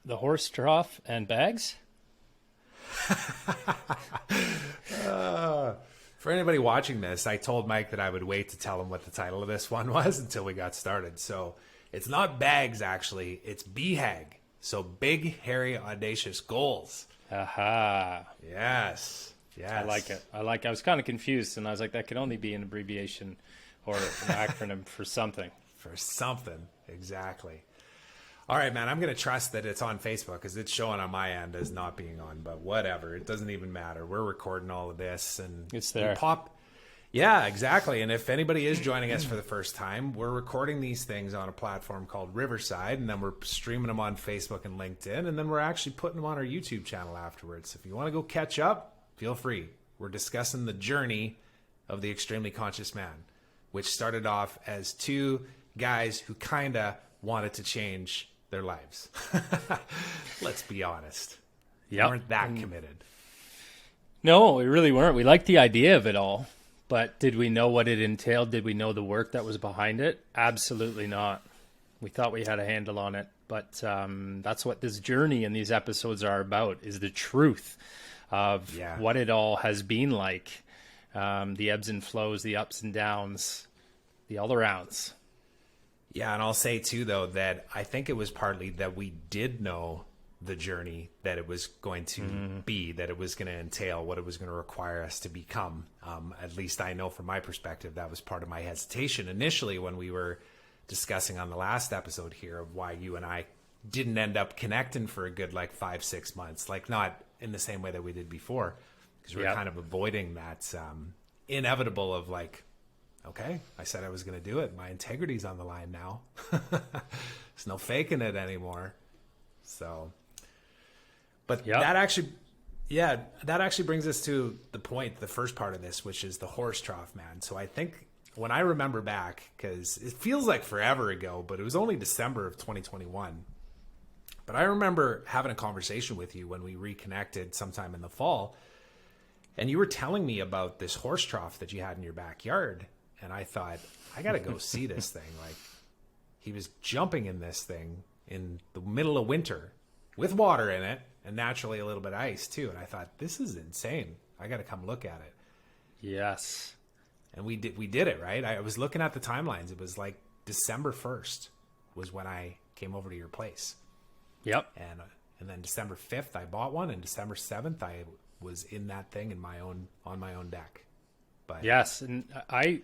The horse trough and bags? Uh, for anybody watching this, I told Mike that I would wait to tell him what the title of this one was until we got started. So it's not bags, actually. It's BHAG. So big, hairy, audacious goals. Aha. Yes. Yes. I like it. I was kind of confused, and I was like, that could only be an abbreviation or an acronym for something. For something. Exactly. All right, man. I'm going to trust that it's on Facebook because it's showing on my end as not being on, but whatever. It doesn't even matter. We're recording all of this and It's there. Yeah, exactly. And if anybody is joining us for the first time, we're recording these things on a platform called Riverside, and then we're streaming them on Facebook and LinkedIn, and then we're actually putting them on our YouTube channel afterwards. If you want to go catch up, feel free. We're discussing the journey of the extremely conscious man, which started off as two guys who kind of wanted to change their lives. Let's be honest. Yep. Weren't that committed. No, we really weren't. We liked the idea of it all, but did we know what it entailed? Did we know the work that was behind it? Absolutely not. We thought we had a handle on it, but that's what this journey and these episodes are about, is the truth of what it all has been like, the ebbs and flows, the ups and downs, the all arounds. Yeah, and I'll say too, though, that I think it was partly that we did know the journey that it was going to be, that it was going to entail, what it was going to require us to become. At least I know from my perspective, that was part of my hesitation initially when we were discussing on the last episode here of why you and I didn't end up connecting for a good 5-6 months, like not in the same way that we did before, because we were kind of avoiding that inevitable of okay, I said I was going to do it. My integrity's on the line now. There's no faking it anymore. So, but that actually brings us to the point, the first part of this, which is the horse trough, man. So I think when I remember back, because it feels like forever ago, but it was only December of 2021. But I remember having a conversation with you when we reconnected sometime in the fall, and you were telling me about this horse trough that you had in your backyard. And I thought, I got to go see this thing. He was jumping in this thing in the middle of winter with water in it and naturally a little bit of ice too. And I thought, this is insane. I got to come look at it. Yes. And we did it, right? I was looking at the timelines. It was December 1st was when I came over to your place. Yep. And then December 5th, I bought one. And December 7th, I was in that thing on my own deck. But yes. And I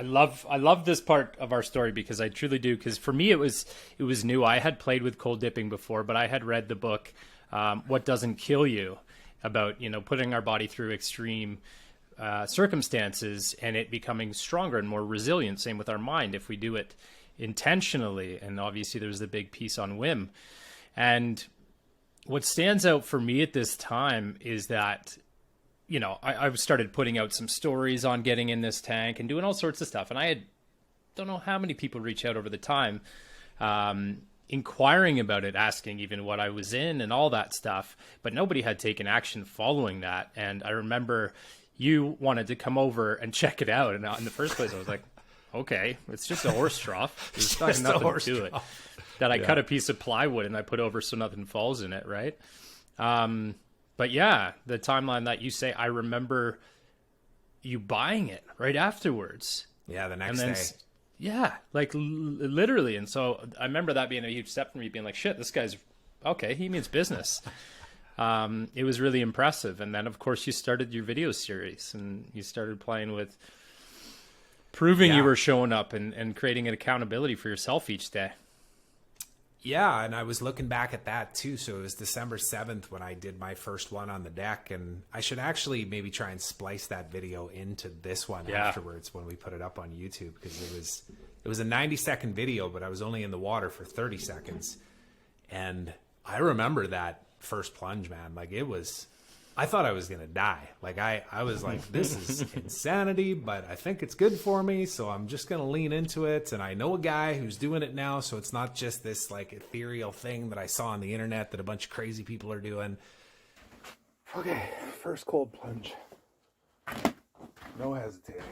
love this part of our story because I truly do. Because for me, it was new. I had played with cold dipping before, but I had read the book, What Doesn't Kill You, about, putting our body through extreme circumstances and it becoming stronger and more resilient. Same with our mind if we do it intentionally. And obviously there's the big piece on whim. And what stands out for me at this time is that, I started putting out some stories on getting in this tank and doing all sorts of stuff. And I don't know how many people reach out over the time, inquiring about it, asking even what I was in and all that stuff. But nobody had taken action following that. And I remember you wanted to come over and check it out. And in the first place, I was like, okay, it's just a horse trough. There's nothing to it. That I cut a piece of plywood and I put over so nothing falls in it, right? But yeah, the timeline that you say, I remember you buying it right afterwards. Yeah, the next day. Yeah, literally. And so I remember that being a huge step for me, being like, shit, this guy's okay. He means business. It was really impressive. And then, of course, you started your video series and you started playing with proving you were showing up and creating an accountability for yourself each day. Yeah, and I was looking back at that too. So it was December 7th when I did my first one on the deck, and I should actually maybe try and splice that video into this one afterwards when we put it up on YouTube, because it was a 90-second video, but I was only in the water for 30 seconds. And I remember that first plunge, man. I thought I was going to die. I was like, this is insanity, but I think it's good for me. So I'm just going to lean into it. And I know a guy who's doing it now. So it's not just this ethereal thing that I saw on the internet that a bunch of crazy people are doing. Okay. First cold plunge. No hesitating.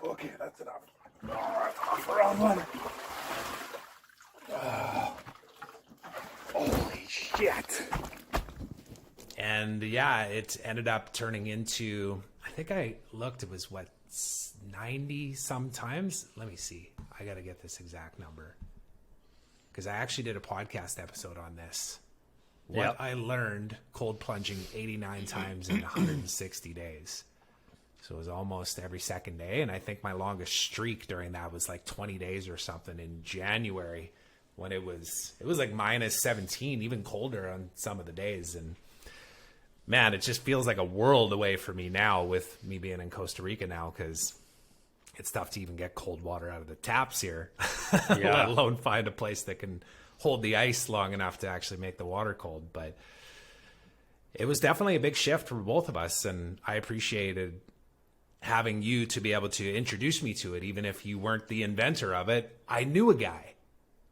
Okay, that's enough. Oh, that's off the wrong one. Holy shit. And yeah, it ended up turning into, I think I looked, it was what, 90 sometimes? Let me see. I got to get this exact number. Because I actually did a podcast episode on this. What I learned cold plunging 89 times in 160 days. So it was almost every second day. And I think my longest streak during that was like 20 days or something in January, when it was like minus 17, even colder on some of the days. And man, it just feels like a world away for me now, with me being in Costa Rica now, because it's tough to even get cold water out of the taps here, let alone find a place that can hold the ice long enough to actually make the water cold. But it was definitely a big shift for both of us, and I appreciated having you to be able to introduce me to it. Even if you weren't the inventor of it, I knew a guy.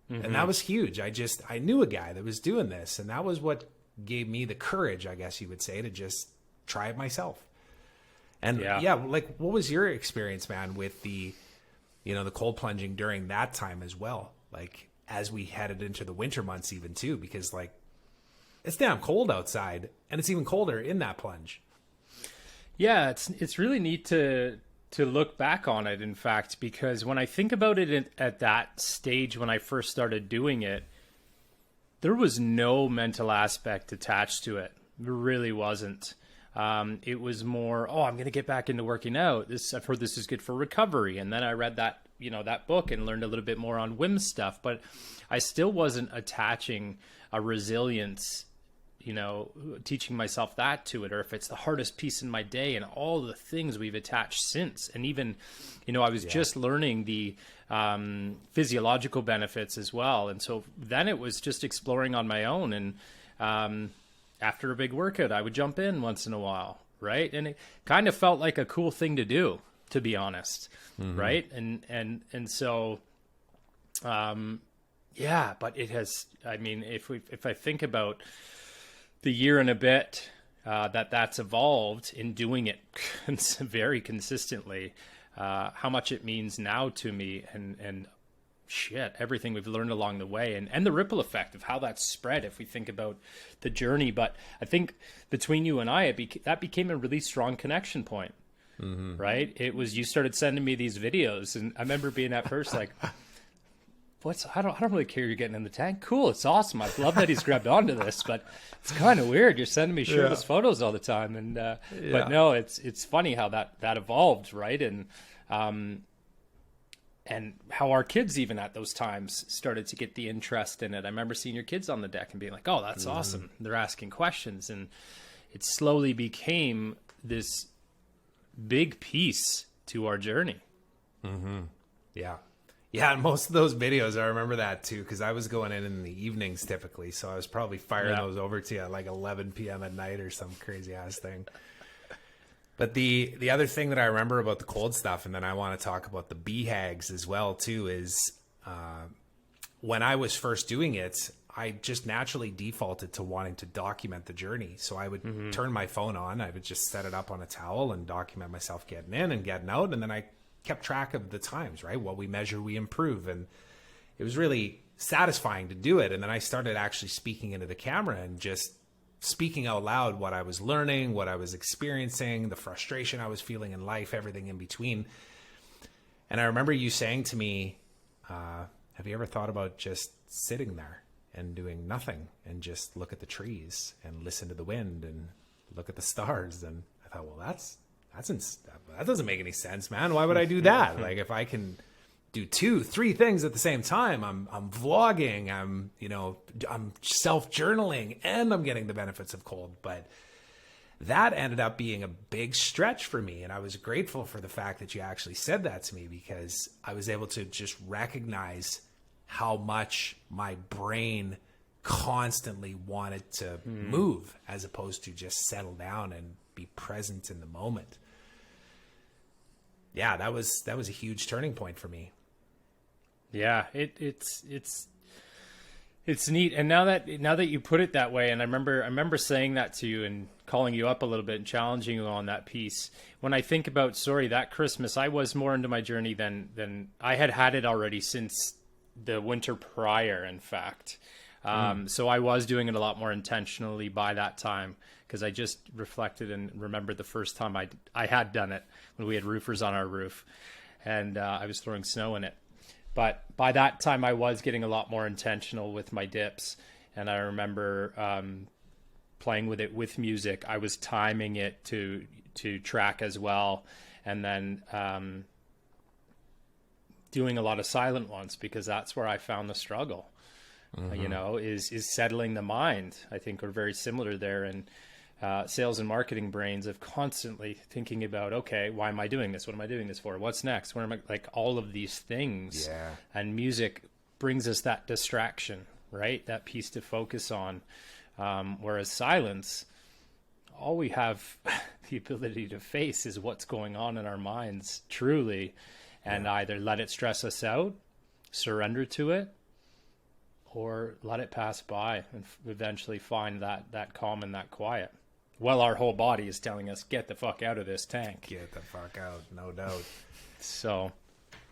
And that was huge. I knew a guy that was doing this, and that was what gave me the courage, I guess you would say, to just try it myself. And like, what was your experience, man, with the cold plunging during that time as well? Like, as we headed into the winter months even too, because like, it's damn cold outside, and it's even colder in that plunge. Yeah, it's really neat to look back on it, in fact, because when I think about it at that stage, when I first started doing it, there was no mental aspect attached to it. There really wasn't. It was more, I'm going to get back into working out. I've heard this is good for recovery. And then I read that book and learned a little bit more on Wim's stuff, but I still wasn't attaching a resilience, teaching myself that to it, or if it's the hardest piece in my day, and all the things we've attached since. And even, I was just learning the physiological benefits as well. And so then it was just exploring on my own. And after a big workout, I would jump in once in a while, right? And it kind of felt like a cool thing to do, to be honest, right? And so, but it has, if I think about the year and a bit that's evolved in doing it very consistently, how much it means now to me, and everything we've learned along the way, and the ripple effect of how that's spread if we think about the journey. But I think between you and I, that became a really strong connection point, right? It was, you started sending me these videos, and I remember being at first like, I don't really care you're getting in the tank. Cool, it's awesome. I love that he's grabbed onto this, but it's kind of weird. You're sending me shirtless photos all the time, and but no, it's funny how that evolved, right? And how our kids, even at those times, started to get the interest in it. I remember seeing your kids on the deck and being like, "Oh, that's awesome!" They're asking questions, and it slowly became this big piece to our journey. Yeah, and most of those videos, I remember that too, because I was going in the evenings typically, so I was probably firing those over to you at like 11 p.m. at night or some crazy ass thing. But the other thing that I remember about the cold stuff, and then I want to talk about the BHAGs as well too, is when I was first doing it, I just naturally defaulted to wanting to document the journey. So I would turn my phone on, I would just set it up on a towel and document myself getting in and getting out, and then I kept track of the times, right? What we measure, we improve. And it was really satisfying to do it. And then I started actually speaking into the camera and just speaking out loud what I was learning, what I was experiencing, the frustration I was feeling in life, everything in between. And I remember you saying to me, have you ever thought about just sitting there and doing nothing and just look at the trees and listen to the wind and look at the stars? And I thought, well, that doesn't make any sense, man. Why would I do that? Like, if I can do 2-3 things at the same time, I'm vlogging, I'm self-journaling, and I'm getting the benefits of cold. But that ended up being a big stretch for me. And I was grateful for the fact that you actually said that to me, because I was able to just recognize how much my brain constantly wanted to move as opposed to just settle down and be present in the moment. Yeah, that was a huge turning point for me. Yeah, it's neat. And now that you put it that way, and I remember saying that to you and calling you up a little bit and challenging you on that piece. When I think about that Christmas, I was more into my journey than I had it already since the winter prior, in fact. So I was doing it a lot more intentionally by that time, because I just reflected and remembered the first time I had done it when we had roofers on our roof, and I was throwing snow in it. But by that time, I was getting a lot more intentional with my dips, and I remember playing with it with music. I was timing it to track as well, and then doing a lot of silent ones, because that's where I found the struggle. You know, is settling the mind. I think we're very similar there, and sales and marketing brains of constantly thinking about, okay, why am I doing this? What am I doing this for? What's next? Where am I? Like all of these things. Yeah. And music brings us that distraction, right? That piece to focus on. Whereas silence, all we have the ability to face is what's going on in our minds, truly, and either let it stress us out, surrender to it, or let it pass by and eventually find that calm and that quiet. Well, our whole body is telling us, get the fuck out of this tank. Get the fuck out, no doubt. So,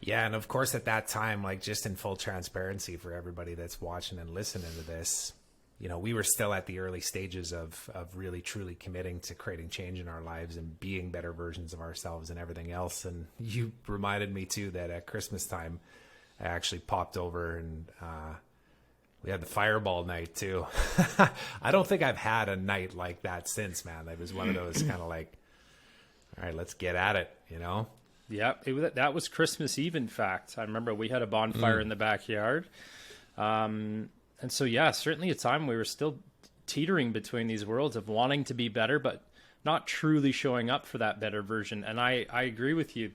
yeah, and of course at that time, like, just in full transparency for everybody that's watching and listening to this, you know, we were still at the early stages of really truly committing to creating change in our lives and being better versions of ourselves and everything else. And you reminded me too that at Christmas time, I actually popped over and we had the fireball night too. I don't think I've had a night like that since, man. It was one of those kind of like, all right, let's get at it, you know? yeah, that was Christmas Eve, in fact. I remember we had a bonfire in the backyard. And so, yeah, certainly a time we were still teetering between these worlds of wanting to be better, but not truly showing up for that better version. And I agree with you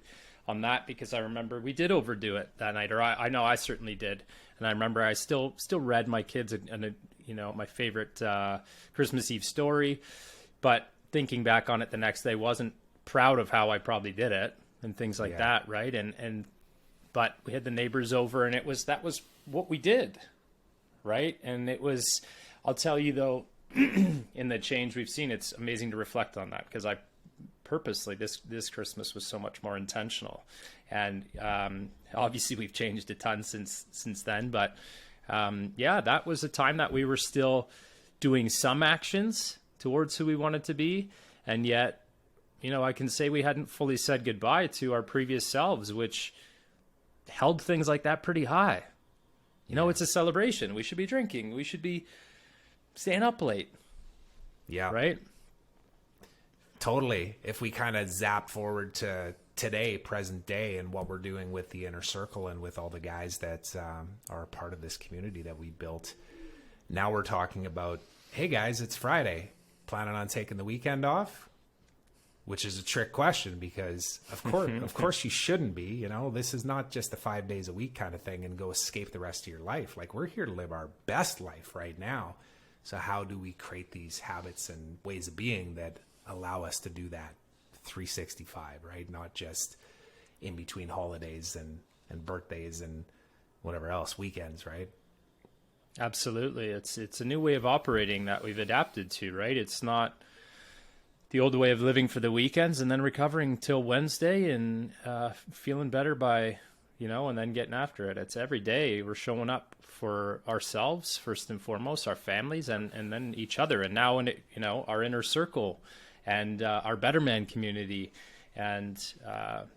on that, because I remember we did overdo it that night, or I know I certainly did. And I remember I still read my kids my favorite Christmas Eve story, but thinking back on it the next day, wasn't proud of how I probably did it and things like that, right? But we had the neighbors over, and that was what we did, right? And it was, I'll tell you though, in the change we've seen, it's amazing to reflect on that, because I purposely this Christmas was so much more intentional, and obviously we've changed a ton since then, but that was a time that we were still doing some actions towards who we wanted to be, and yet, you know, I can say we hadn't fully said goodbye to our previous selves, which held things like that pretty high. You know, it's a celebration. We should be drinking. We should be staying up late. Yeah. Right? Totally. If we kind of zap forward to today, present day, and what we're doing with the inner circle and with all the guys that are a part of this community that we built, now we're talking about, hey guys, it's Friday. Planning on taking the weekend off? Which is a trick question, because of course you shouldn't be. You know, this is not just a 5 days a week kind of thing and go escape the rest of your life. Like, we're here to live our best life right now. So how do we create these habits and ways of being that allow us to do that 365, right? Not just in between holidays and birthdays and whatever else, weekends, right? Absolutely. It's a new way of operating that we've adapted to, right? It's not the old way of living for the weekends and then recovering till Wednesday and feeling better by, and then getting after it. It's every day we're showing up for ourselves, first and foremost, our families, and then each other. And now in our inner circle and our Better Man community. And,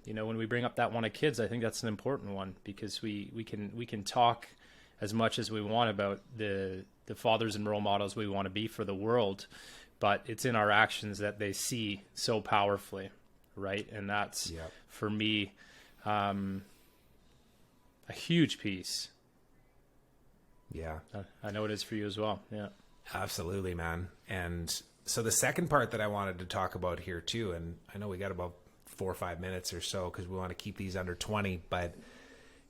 when we bring up that one of kids, I think that's an important one, because we can talk as much as we want about the fathers and role models we want to be for the world, but it's in our actions that they see so powerfully, right? And that's, for me, a huge piece. Yeah. I know it is for you as well. Yeah. Absolutely, man. And so the second part that I wanted to talk about here too, and I know we got about 4 or 5 minutes or so because we want to keep these under 20, but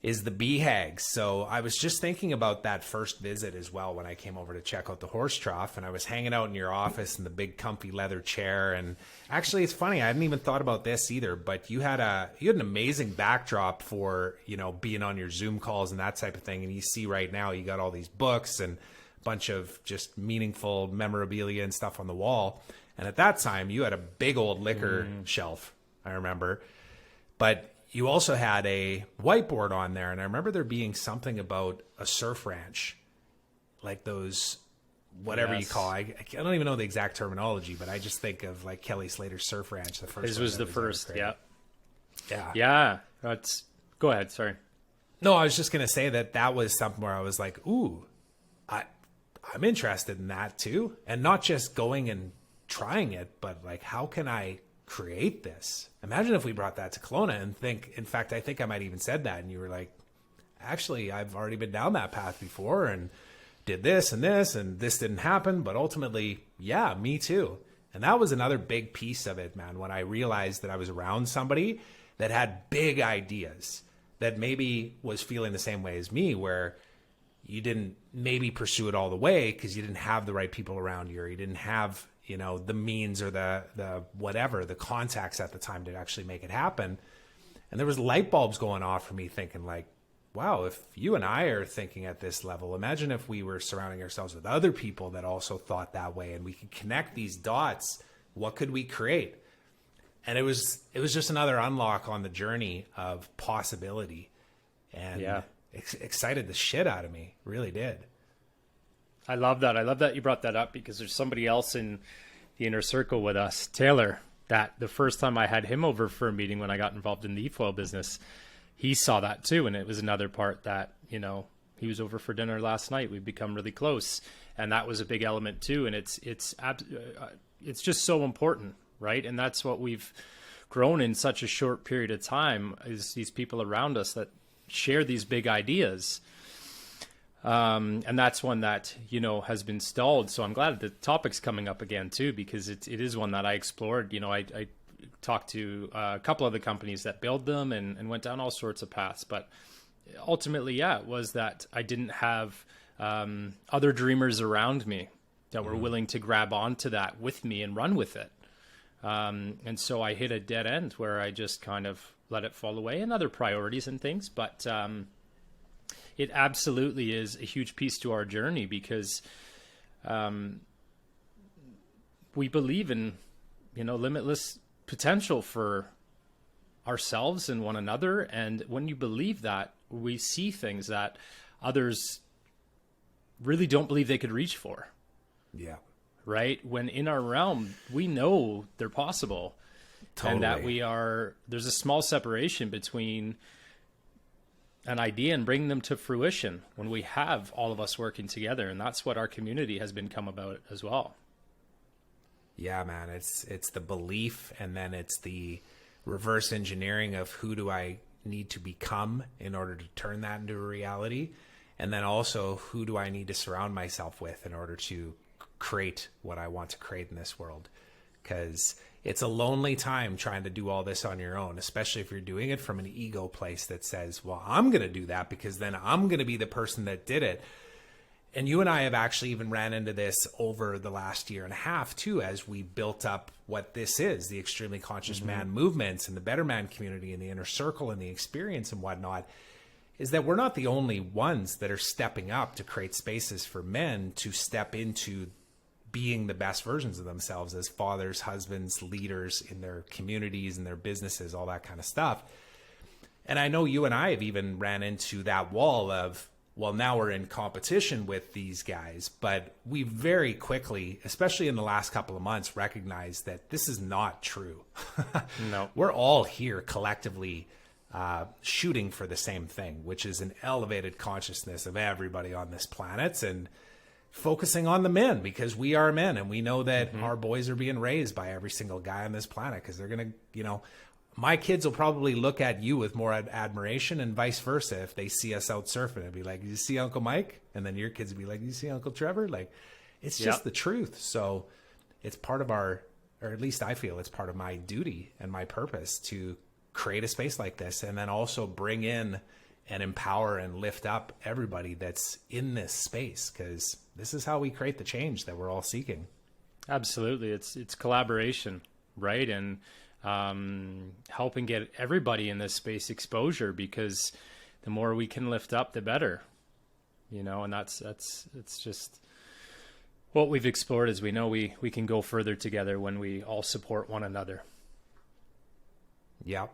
is the BHAG. So I was just thinking about that first visit as well when I came over to check out the horse trough, and I was hanging out in your office in the big comfy leather chair. And actually, it's funny, I hadn't even thought about this either, but you had an amazing backdrop for, you know, being on your Zoom calls and that type of thing. And you see right now you got all these books and a bunch of just meaningful memorabilia and stuff on the wall. And at that time, you had a big old liquor shelf, I remember. But you also had a whiteboard on there, and I remember there being something about a surf ranch, like those, whatever you call it. I don't even know the exact terminology, but I just think of like Kelly Slater's Surf Ranch, the first. This was the first, yeah. That's. Go ahead, sorry. No, I was just gonna say that was something where I was like, ooh, I'm interested in that too, and not just going and trying it, but like, how can I create this? Imagine if we brought that to Kelowna and in fact, I think I might even said that, and you were like, actually, I've already been down that path before and did this, and this didn't happen, but ultimately, yeah, me too. And that was another big piece of it, man, when I realized that I was around somebody that had big ideas, that maybe was feeling the same way as me, where you didn't maybe pursue it all the way because you didn't have the right people around you, or you didn't have, you know, the means or the whatever, the contacts at the time to actually make it happen. And there was light bulbs going off for me, thinking like, wow, if you and I are thinking at this level, imagine if we were surrounding ourselves with other people that also thought that way, and we could connect these dots. What could we create? And it was just another unlock on the journey of possibility, and excited the shit out of me. Really did. I love that. I love that you brought that up, because there's somebody else in the inner circle with us, Taylor, that the first time I had him over for a meeting when I got involved in the e-foil business, he saw that too. And it was another part that, you know, he was over for dinner last night. We've become really close, and that was a big element too. And it's just so important, right? And that's what we've grown in such a short period of time, is these people around us that share these big ideas. And that's one that, you know, has been stalled. So I'm glad the topic's coming up again too, because it is one that I explored. You know, I talked to a couple of the companies that build them and went down all sorts of paths. But ultimately, it was that I didn't have other dreamers around me that were willing to grab onto that with me and run with it. And so I hit a dead end where I just kind of let it fall away, and other priorities and things. But it absolutely is a huge piece to our journey, because we believe in, you know, limitless potential for ourselves and one another. And when you believe that, we see things that others really don't believe they could reach for. Yeah. Right? When in our realm, we know they're possible. Totally. And that there's a small separation between an idea and bringing them to fruition when we have all of us working together. And that's what our community has become about as well. Yeah, man, it's the belief, and then it's the reverse engineering of who do I need to become in order to turn that into a reality. And then also, who do I need to surround myself with in order to create what I want to create in this world? Because it's a lonely time trying to do all this on your own, especially if you're doing it from an ego place that says, well, I'm going to do that because then I'm going to be the person that did it. And you and I have actually even ran into this over the last year and a half too, as we built up what this is, the Extremely Conscious Man movements and the Better Man community and the inner circle and the experience and whatnot, is that we're not the only ones that are stepping up to create spaces for men to step into being the best versions of themselves as fathers, husbands, leaders in their communities and their businesses, all that kind of stuff. And I know you and I have even ran into that wall of, well, now we're in competition with these guys, but we very quickly, especially in the last couple of months, recognized that this is not true. No, we're all here collectively shooting for the same thing, which is an elevated consciousness of everybody on this planet, and focusing on the men, because we are men, and we know that our boys are being raised by every single guy on this planet, because they're going to, you know, my kids will probably look at you with more admiration, and vice versa. If they see us out surfing, it'd be like, "Did you see Uncle Mike?" And then your kids would be like, "Did you see Uncle Trevor?" Like, it's just the truth. So it's part of our, or at least I feel it's part of my duty and my purpose to create a space like this, and then also bring in and empower and lift up everybody that's in this space, because this is how we create the change that we're all seeking. Absolutely. It's collaboration, right? And helping get everybody in this space exposure, because the more we can lift up, the better, and it's just what we've explored. Is we know we can go further together when we all support one another. Yeah.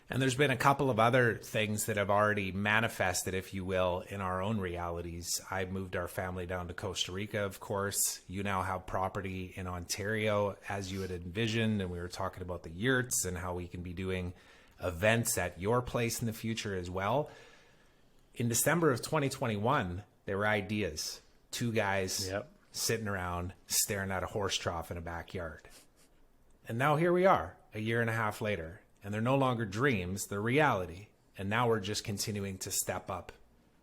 And there's been a couple of other things that have already manifested, if you will, in our own realities. I moved our family down to Costa Rica, of course. You now have property in Ontario, as you had envisioned. And we were talking about the yurts and how we can be doing events at your place in the future as well. In December of 2021, there were ideas. 2 guys sitting around staring at a horse trough in a backyard. And now here we are, a year and a half later. And they're no longer dreams, they're reality. And now we're just continuing to step up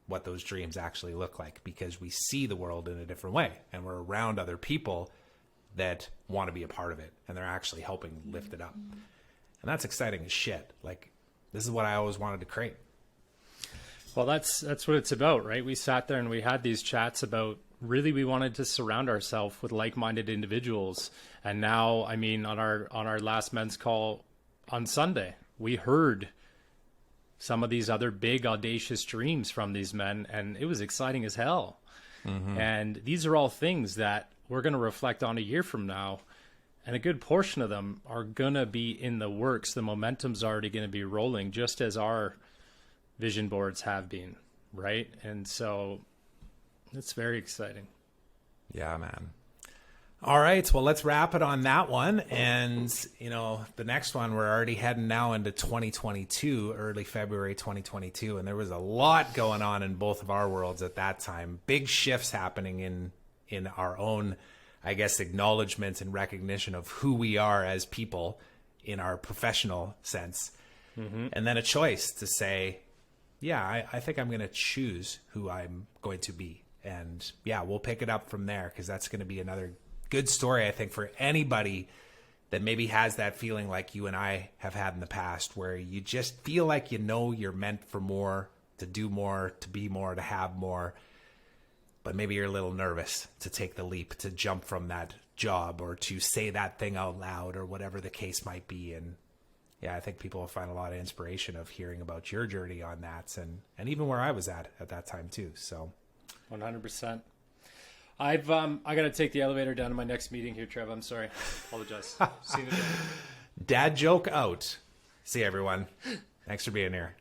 what those dreams actually look like, because we see the world in a different way. And we're around other people that want to be a part of it. And they're actually helping lift it up. And that's exciting as shit. Like, this is what I always wanted to create. Well, that's what it's about, right? We sat there and we had these chats about, really, we wanted to surround ourselves with like-minded individuals. And now, I mean, on our last men's call on Sunday, we heard some of these other big, audacious dreams from these men, and it was exciting as hell. Mm-hmm. And these are all things that we're going to reflect on a year from now, and a good portion of them are going to be in the works. The momentum's already going to be rolling, just as our vision boards have been, right? And so it's very exciting. Yeah, man. All right. Well, let's wrap it on that one. And, the next one, we're already heading now into 2022, early February 2022. And there was a lot going on in both of our worlds at that time. Big shifts happening in our own, I guess, acknowledgement and recognition of who we are as people in our professional sense. Mm-hmm. And then a choice to say, yeah, I think I'm going to choose who I'm going to be. And yeah, we'll pick it up from there, because that's going to be another good story, I think, for anybody that maybe has that feeling like you and I have had in the past, where you just feel like you're meant for more, to do more, to be more, to have more, but maybe you're a little nervous to take the leap, to jump from that job, or to say that thing out loud, or whatever the case might be. And yeah, I think people will find a lot of inspiration of hearing about your journey on that, and even where I was at that time too. So 100%. I got to take the elevator down to my next meeting here, Trev. I'm sorry. Apologize. See you in a bit. Dad joke out. See you, everyone. Thanks for being here.